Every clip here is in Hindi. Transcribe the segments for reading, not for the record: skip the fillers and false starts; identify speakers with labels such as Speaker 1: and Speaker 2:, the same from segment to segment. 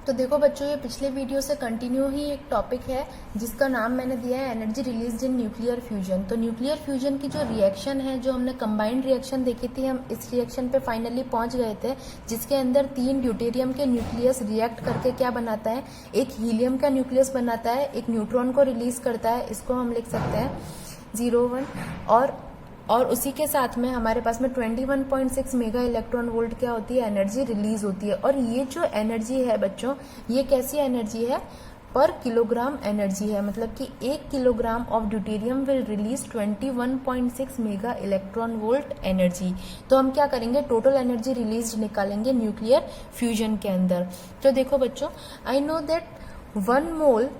Speaker 1: तो देखो बच्चों, ये पिछले वीडियो से कंटिन्यू ही एक टॉपिक है जिसका नाम मैंने दिया है energy release in nuclear fusion. तो न्यूक्लियर फ्यूजन की जो रिएक्शन है, जो हमने कंबाइंड रिएक्शन देखी थी, हम इस रिएक्शन पे फाइनली पहुंच गए थे, जिसके अंदर 3 ड्यूटेरियम के न्यूक्लियस रिएक्ट करके क्या बनाता है, एक हीलियम का न्यूक्लियस बनाता है, एक न्यूट्रॉन को रिलीज करता है। इसको हम लिख सकते हैं 0, 1 और उसी के साथ में हमारे पास में 21.6 मेगा इलेक्ट्रॉन वोल्ट क्या होती है, एनर्जी रिलीज होती है। और ये जो एनर्जी है बच्चों, ये कैसी एनर्जी है, पर किलोग्राम एनर्जी है। मतलब कि 1 kilogram of deuterium will release 21.6 mega electron volt energy. तो हम क्या करेंगे, टोटल एनर्जी रिलीज निकालेंगे न्यूक्लियर फ्यूजन के अंदर। तो देखो बच्चों, आई नो दैट 1 मोल,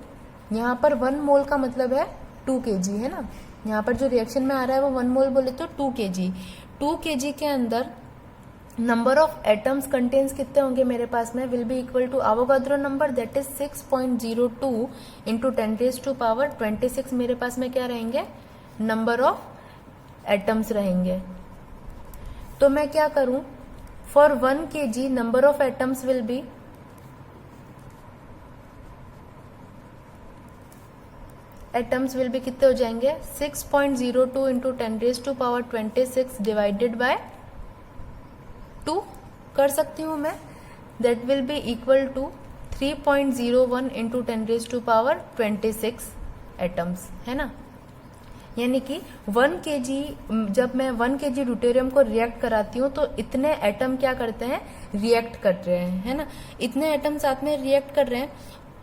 Speaker 1: यहाँ पर 1 मोल का मतलब है 2 kg है ना। यहाँ पर जो रिएक्शन में आ रहा है वो 1 मोल बोले तो 2 kg। 2 kg के अंदर नंबर ऑफ एटम्स कंटेन्स कितने होंगे मेरे पास में, will be equal to Avogadro number, that is 6.02 into 10⁻26 मेरे पास में क्या रहेंगे, नंबर ऑफ एटम्स रहेंगे। तो मैं क्या करूं, for 1 kg number of atoms will be कितने हो जाएंगे, 6.02 इंटू 10⁻26 डिवाइडेड बाय 2 कर सकती हूं मैं, that will be equal to 3.01 into 10⁻26 atoms, है ना। यानी कि 1 kg, जब मैं 1 kg ड्यूटेरियम को रिएक्ट कराती हूँ तो इतने एटम क्या करते हैं, रिएक्ट कर रहे हैं, है ना। इतने एटम साथ में रिएक्ट कर रहे हैं।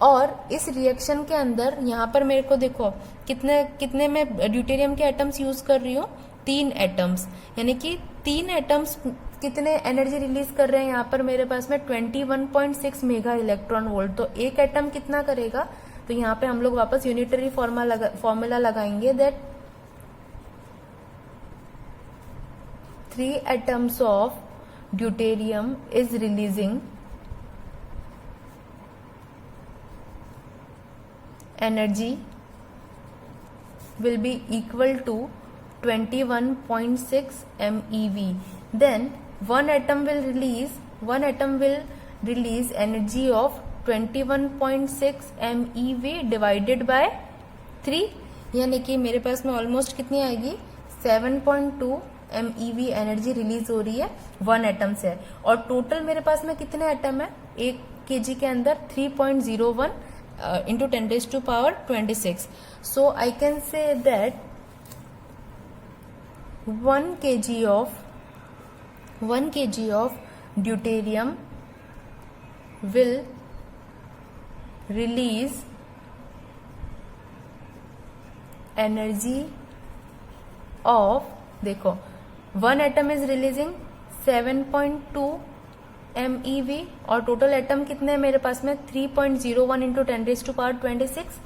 Speaker 1: और इस रिएक्शन के अंदर यहाँ पर मेरे को देखो कितने में ड्यूटेरियम के एटम्स यूज कर रही हूँ, 3 एटम्स। यानी कि 3 एटम्स कितने एनर्जी रिलीज कर रहे हैं यहाँ पर मेरे पास में 21.6 मेगा इलेक्ट्रॉन वोल्ट। तो एक एटम कितना करेगा, तो यहाँ पे हम लोग वापस यूनिटरी फॉर्मूला लगाएंगे, that 3 atoms of deuterium is releasing energy will be equal to 21.6 MeV. Then one atom will release energy of 21.6 MeV divided by 3, यानी कि मेरे पास में ऑलमोस्ट कितनी आएगी, 7.2 MeV एनर्जी रिलीज हो रही है 1 एटम से। और टोटल मेरे पास में कितने एटम है 1 kg के अंदर, 3.01 into 10⁻26. So I can say that 1 kg of deuterium will release energy of, देखो 1 atom is releasing 7.2 MeV और टोटल एटम कितने हैं मेरे पास में, 3.01 इंटू 10⁻26,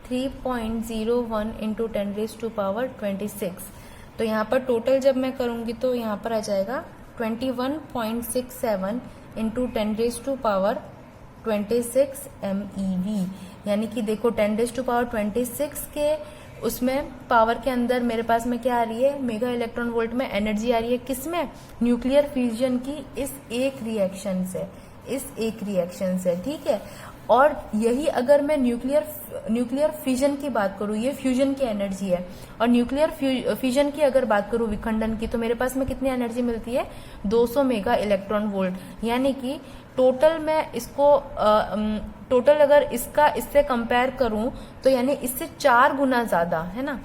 Speaker 1: 3.01 इंटू 10⁻26। तो यहाँ पर टोटल जब मैं करूंगी तो यहाँ पर आ जाएगा 21.67 इंटू 10⁻26 MeV। यानी कि देखो 10⁻26 के उसमें पावर के अंदर मेरे पास में क्या आ रही है, मेगा इलेक्ट्रॉन वोल्ट में एनर्जी आ रही है, किसमें, न्यूक्लियर फ्यूजन की इस एक रिएक्शन से, ठीक है। और यही अगर मैं न्यूक्लियर फ्यूजन की बात करूं, ये फ्यूजन की एनर्जी है, और न्यूक्लियर फ्यूजन की अगर बात करूं विखंडन की, तो मेरे पास में कितनी एनर्जी मिलती है, 200 मेगा इलेक्ट्रॉन वोल्ट। यानी कि टोटल मैं इसको टोटल अगर इससे कंपेयर करूं तो यानी इससे 4 गुना ज्यादा, है ना,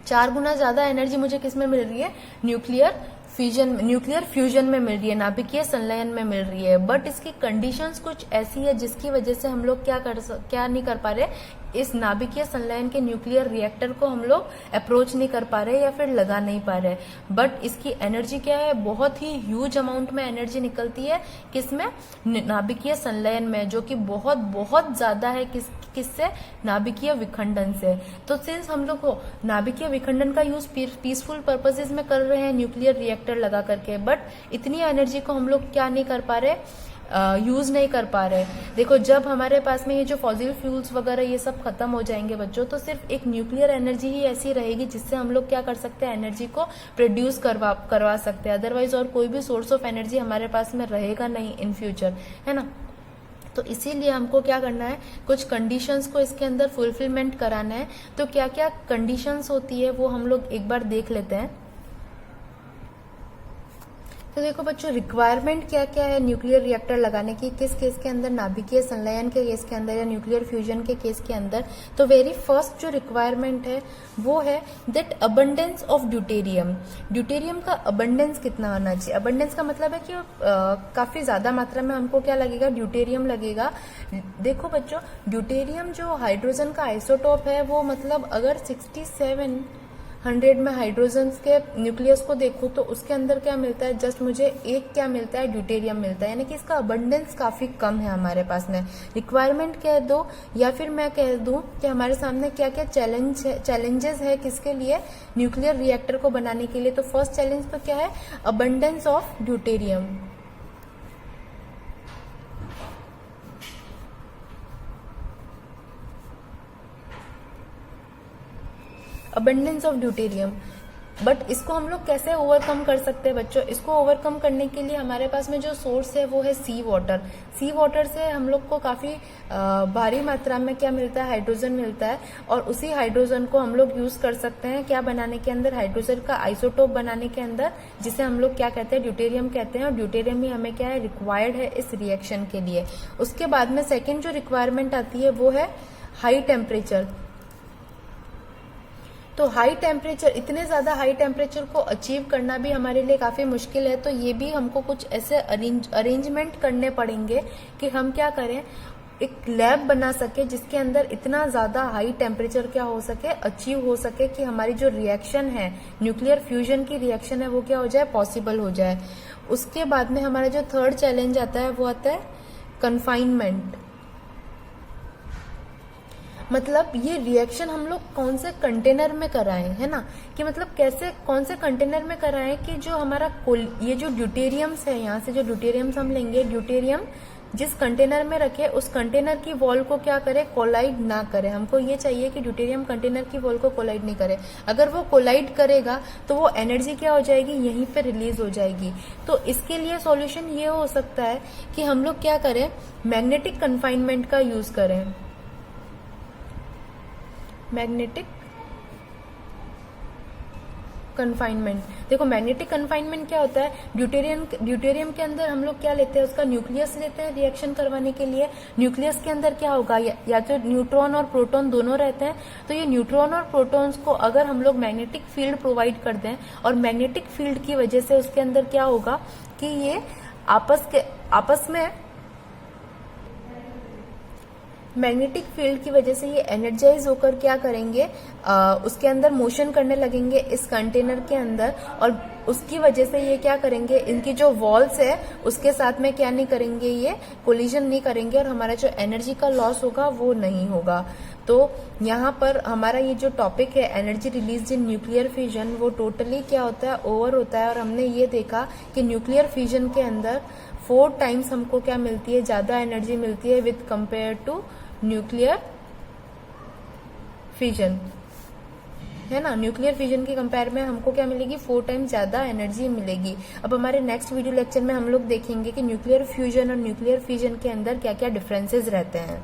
Speaker 1: 4 गुना ज्यादा एनर्जी मुझे किसमें मिल रही है, न्यूक्लियर फ्यूजन में मिल रही है, नाभिकीय संलयन में मिल रही है। बट इसकी कंडीशंस कुछ ऐसी है जिसकी वजह से हम लोग क्या नहीं कर पा रहे, इस नाभिकीय संलयन के न्यूक्लियर रिएक्टर को हम लोग अप्रोच नहीं कर पा रहे या फिर लगा नहीं पा रहे। बट इसकी एनर्जी क्या है, बहुत ही ह्यूज अमाउंट में एनर्जी निकलती है, किसमें, नाभिकीय संलयन में, जो कि बहुत बहुत ज्यादा है, किससे, नाभिकीय विखंडन से। तो सिंस हम लोग को नाभिकीय विखंडन का यूज पीसफुल पर्पसेस में कर रहे हैं न्यूक्लियर रिएक्टर लगा करके, बट इतनी एनर्जी को हम लोग क्या नहीं कर पा रहे, यूज नहीं कर पा रहे। देखो जब हमारे पास में ये जो फॉसिल फ्यूल्स वगैरह ये सब खत्म हो जाएंगे बच्चों, तो सिर्फ एक न्यूक्लियर एनर्जी ही ऐसी रहेगी जिससे हम लोग क्या कर सकते हैं, एनर्जी को प्रोड्यूस करवा सकते हैं। अदरवाइज और कोई भी सोर्स ऑफ एनर्जी हमारे पास में रहेगा नहीं इन फ्यूचर, है ना। तो इसीलिए हमको क्या करना है, कुछ कंडीशंस को इसके अंदर फुलफिलमेंट कराना है। तो क्या क्या कंडीशंस होती है वो हम लोग एक बार देख लेते हैं। तो देखो बच्चों, रिक्वायरमेंट क्या क्या है न्यूक्लियर रिएक्टर लगाने की, किस केस के अंदर, नाभिकीय संलयन के केस के अंदर या न्यूक्लियर फ्यूजन के केस के अंदर। तो वेरी फर्स्ट जो रिक्वायरमेंट है वो है that abundance of deuterium. Deuterium का अबंडेंस कितना होना चाहिए। अबंडेंस का मतलब है कि काफी ज्यादा मात्रा में हमको क्या लगेगा, ड्यूटेरियम लगेगा। देखो बच्चों, ड्यूटेरियम जो हाइड्रोजन का आइसोटोप है वो मतलब अगर 6700 में हाइड्रोजन के न्यूक्लियस को देखो तो उसके अंदर क्या मिलता है, जस्ट मुझे एक क्या मिलता है, ड्यूटेरियम मिलता है। यानी कि इसका अबंडेंस काफी कम है हमारे पास में। रिक्वायरमेंट कह दो या फिर मैं कह दूं कि हमारे सामने क्या क्या चैलेंजेस है किसके लिए, न्यूक्लियर रिएक्टर को बनाने के लिए। तो फर्स्ट चैलेंज तो क्या है, abundance of deuterium. Abundance of deuterium. But इसको हम लोग कैसे ओवरकम कर सकते हैं बच्चों, इसको ओवरकम करने के लिए हमारे पास में जो सोर्स है वो है सी वाटर। सी वाटर से हम लोग को काफी भारी मात्रा में क्या मिलता है, हाइड्रोजन मिलता है। और उसी हाइड्रोजन को हम लोग यूज कर सकते हैं क्या बनाने के अंदर, हाइड्रोजन का आइसोटोप बनाने के अंदर, जिसे हम लोग क्या कहते हैं, ड्यूटेरियम कहते हैं। और ड्यूटेरियम ही हमें क्या है, रिक्वायर्ड है इस रिएक्शन के लिए। उसके बाद में सेकेंड जो रिक्वायरमेंट आती है वो है हाई टेम्परेचर। तो हाई टेम्परेचर, इतने ज्यादा हाई टेम्परेचर को अचीव करना भी हमारे लिए काफी मुश्किल है। तो ये भी हमको कुछ ऐसे अरेंजमेंट करने पड़ेंगे कि हम क्या करें, एक लैब बना सके जिसके अंदर इतना ज्यादा हाई टेम्परेचर क्या हो सके, अचीव हो सके कि हमारी जो रिएक्शन है, न्यूक्लियर फ्यूजन की रिएक्शन है, वो क्या हो जाए, पॉसिबल हो जाए। उसके बाद में हमारा जो थर्ड चैलेंज आता है वो आता है कन्फाइनमेंट। मतलब ये रिएक्शन हम लोग कौन से कंटेनर में कराएं, है ना, कि मतलब कैसे, कौन से कंटेनर में कराएं कि जो हमारा ये जो ड्यूटेरियम्स है, यहाँ से जो ड्यूटेरियम्स हम लेंगे, ड्यूटेरियम जिस कंटेनर में रखे उस कंटेनर की वॉल को क्या करे, कोलाइड ना करे। हमको ये चाहिए कि ड्यूटेरियम कंटेनर की वॉल को कोलाइड नहीं करे। अगर वो कोलाइड करेगा तो वो एनर्जी क्या हो जाएगी, यहीं पे रिलीज हो जाएगी। तो इसके लिए सॉल्यूशन ये हो सकता है कि हम लोग क्या करें, मैग्नेटिक कन्फाइनमेंट का यूज करें। Magnetic confinement. देखो मैग्नेटिक कन्फाइनमेंट क्या होता है, ड्यूटेरियम के अंदर हम लोग क्या लेते हैं, उसका न्यूक्लियस लेते हैं रिएक्शन करवाने के लिए। न्यूक्लियस के अंदर क्या होगा, या तो न्यूट्रॉन और प्रोटॉन दोनों रहते हैं। तो ये न्यूट्रॉन और प्रोटॉन्स को अगर हम लोग मैग्नेटिक फील्ड प्रोवाइड कर दें, और मैग्नेटिक फील्ड की वजह से उसके अंदर क्या होगा कि ये आपस में मैग्नेटिक फील्ड की वजह से ये एनर्जाइज होकर क्या करेंगे, उसके अंदर मोशन करने लगेंगे इस कंटेनर के अंदर। और उसकी वजह से ये क्या करेंगे, इनकी जो वॉल्स है उसके साथ में क्या नहीं करेंगे, ये कोलिजन नहीं करेंगे, और हमारा जो एनर्जी का लॉस होगा वो नहीं होगा। तो यहाँ पर हमारा ये जो टॉपिक है energy release in nuclear fusion, वो टोटली क्या होता है, ओवर होता है। और हमने ये देखा कि न्यूक्लियर फ्यूजन के अंदर 4 टाइम्स हमको क्या मिलती है, ज्यादा एनर्जी मिलती है with compare to nuclear fusion, है ना। न्यूक्लियर फ्यूजन के कंपेयर में हमको क्या मिलेगी, 4 टाइम्स ज्यादा एनर्जी मिलेगी। अब हमारे नेक्स्ट वीडियो लेक्चर में हम लोग देखेंगे कि न्यूक्लियर फ्यूजन और न्यूक्लियर फ्यूजन के अंदर क्या क्या डिफरेंसेस रहते हैं।